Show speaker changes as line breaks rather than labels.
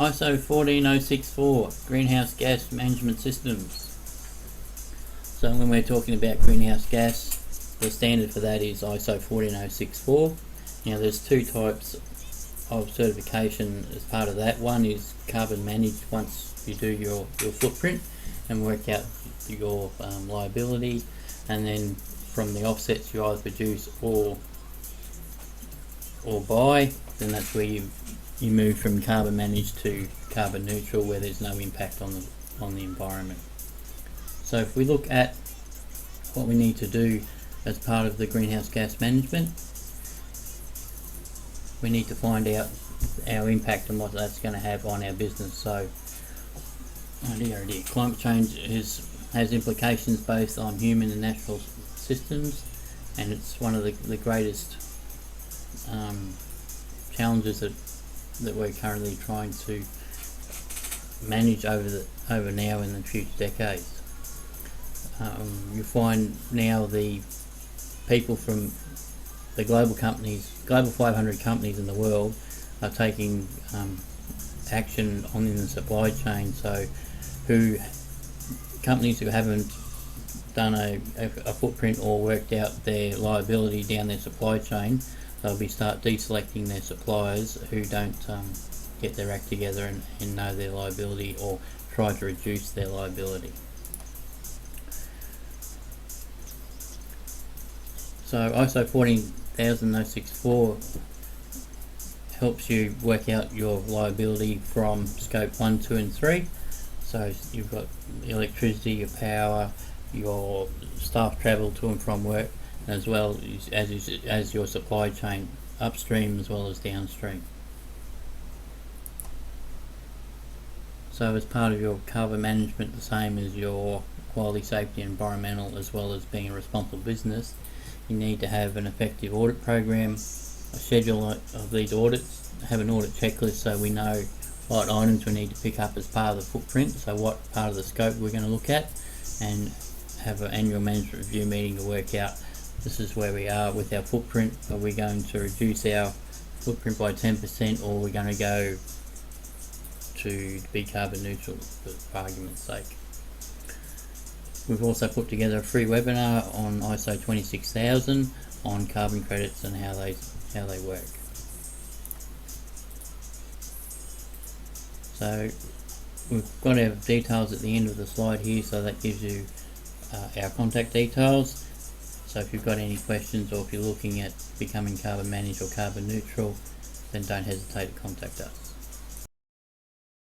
ISO 14064 Greenhouse Gas Management Systems. So when we're talking about greenhouse gas, the standard for that is ISO 14064. Now there's two types of certification as part of that. One is carbon managed once you do your footprint and work out your liability, and then from the offsets you either produce or buy, then that's where you move from carbon managed to carbon neutral, where there's no impact on the environment. So if we look at what we need to do as part of the greenhouse gas management, we need to find out our impact and what that's going to have on our business. So climate change has implications both on human and natural systems, and it's one of the greatest challenges that we're currently trying to manage over now and the future decades. You find now the people from the global 500 companies in the world are taking action in the supply chain. So companies who haven't done a footprint or worked out their liability down their supply chain, they'll start deselecting their suppliers who don't get their act together and know their liability or try to reduce their liability. So ISO 14064 helps you work out your liability from scope 1, 2 and 3. So you've got electricity, your power, your staff travel to and from work, as well as your supply chain upstream as well as downstream. So as part of your carbon management, the same as your quality, safety, environmental, as well as being a responsible business, you need to have an effective audit program, a schedule of these audits, have an audit checklist so we know what items we need to pick up as part of the footprint, so what part of the scope we're going to look at, and have an annual management review meeting to work out this is where we are with our footprint. Are we going to reduce our footprint by 10%, or we're going to go to be carbon neutral for argument's sake. We've also put together a free webinar on ISO 26000 on carbon credits and how they work. So we've got our details at the end of the slide here, so that gives you our contact details. So if you've got any questions, or if you're looking at becoming carbon managed or carbon neutral, then don't hesitate to contact us.